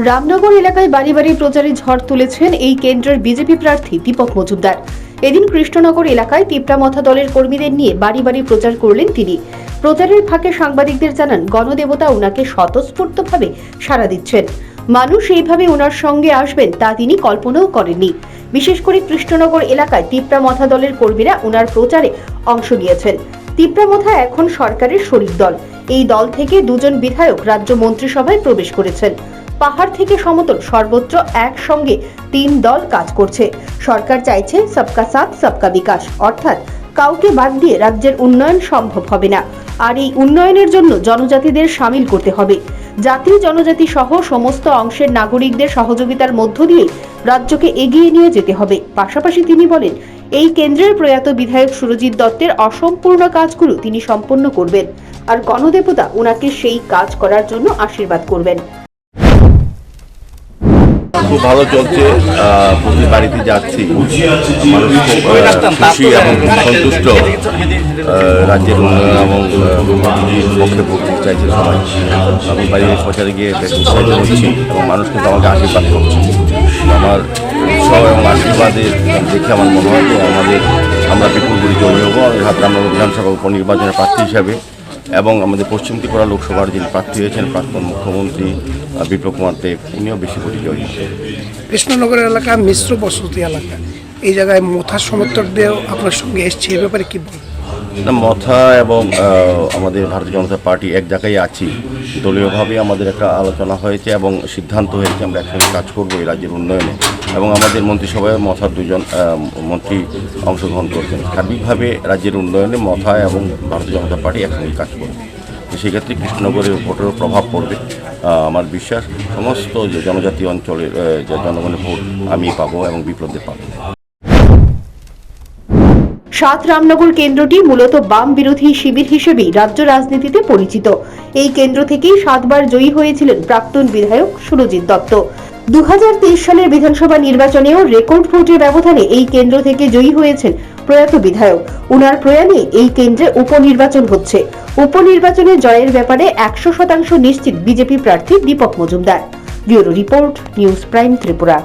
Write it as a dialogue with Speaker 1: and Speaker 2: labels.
Speaker 1: রামনগর এলাকায় বাড়ি বাড়ি প্রচারে ঝড় তুলেছেন এই কেন্দ্রের বিজেপি প্রার্থী দীপক মজুমদার। এদিন কৃষ্ণনগর এলাকায় তিপ্রামথা দলের কর্মীদের নিয়ে বাড়ি বাড়ি প্রচার করলেন তিনি। প্রচারের ফাঁকে সাংবাদিকদের জানান, গণদেবতা ওনাকে স্বতঃস্ফূর্তভাবে সাড়া দিচ্ছেন। মানুষ এইভাবে ওনার সঙ্গে আসবেন তা তিনি কল্পনাও করেননি। বিশেষ করে কৃষ্ণনগর এলাকায় তিপ্রামথা দলের কর্মীরা ওনার প্রচারে অংশ নিয়েছেন। তিপ্রামথা এখন সরকারের শরিক দল। এই দল থেকে দুজন বিধায়ক রাজ্য মন্ত্রিসভায় প্রবেশ করেছেন। পাহাড় থেকে সমতল সর্বত্র একসঙ্গে তিন দল কাজ করছে। সরকার চাইছে সবকা সাথ সবকা বিকাশ, অর্থাৎ কাউকে বাদ দিয়ে রাজ্যের উন্নয়ন সম্ভব হবে না। আর এই উন্নয়নের জন্য জনজাতিদের সামিল করতে হবে। জাতি জনজাতি সহ সমস্ত অংশের নাগরিকদের সহযোগিতার মধ্য দিয়ে রাজ্যকে এগিয়ে নিয়ে যেতে হবে। পাশাপাশি তিনি বলেন, এই কেন্দ্রের প্রয়াত বিধায়ক সুরজিৎ দত্তের অসম্পূর্ণ কাজগুলো তিনি সম্পন্ন করবেন, আর গণদেবতা ওনাকে সেই কাজ করার জন্য আশীর্বাদ করবেন।
Speaker 2: খুব ভালো চলছে, প্রতি বাড়িতে যাচ্ছি, মানুষ খুব খুশি এবং সন্তুষ্ট। রাজ্যের উন্নয়ন এবং পক্ষে পক্ষে চাইছে সবাই। আমি বাড়ির প্রচারে গিয়ে বেশ উৎসাহিত হচ্ছি এবং মানুষ কিন্তু আমাকে আশীর্বাদ করছে। আমার উৎসাহ এবং আশীর্বাদের দেখে আমার মনে হয় যে আমরা বিপুল করে জয়ী হবো। রামনগর বিধানসভা উপনির্বাচনের প্রার্থী হিসাবে এবং আমাদের পশ্চিম ত্রিপুরা লোকসভার যিনি প্রার্থী হয়েছেন প্রাক্তন মুখ্যমন্ত্রী বিপ্লব কুমার দেব, উনিও বেশি করে জয়ী।
Speaker 3: কৃষ্ণনগর এলাকা মিশ্র বসতি এলাকা, এই জায়গায় মথার সমর্থকদের আপনার সঙ্গে এসছে, এ ব্যাপারে কি বলবেন?
Speaker 2: না, মথা এবং আমাদের ভারতীয় জনতা পার্টি এক জায়গায় আছি। দলীয়ভাবে আমাদের একটা আলোচনা হয়েছে এবং সিদ্ধান্ত হয়েছে আমরা একসঙ্গে কাজ করবো এই রাজ্যের উন্নয়নে। এবং আমাদের মন্ত্রিসভায় মথার দুজন মন্ত্রী অংশগ্রহণ করছেন। সার্বিকভাবে রাজ্যের উন্নয়নে মথা এবং ভারতীয় জনতা পার্টি একসঙ্গে কাজ করবে। সেক্ষেত্রে কৃষ্ণনগরের ভোটেরও প্রভাব পড়বে। আমার বিশ্বাস সমস্ত জনজাতি অঞ্চলের জনগণের ভোট আমি পাবো এবং বিপ্লবদের পাবো।
Speaker 1: সাত রামনগর কেন্দ্রটি মূলত বাম বিরোধী শিবির হিসেবেই রাজ্য রাজনীতিতে পরিচিত। এই কেন্দ্র থেকেই 7 বার জয়ী হয়েছিলেন প্রাক্তন বিধায়ক সুরজিৎ দত্ত। 2023 সালের বিধানসভা নির্বাচনেও রেকর্ড ভোটের ব্যবধানে এই কেন্দ্র থেকে জয়ী হয়েছেন প্রয়াত বিধায়ক। উনার প্রয়াণে এই কেন্দ্রে উপনির্বাচন হচ্ছে। উপনির্বাচনে জয়ের ব্যাপারে 100% নিশ্চিত বিজেপি প্রার্থী Deepak Majumdar. Bureau report, news prime Tripura.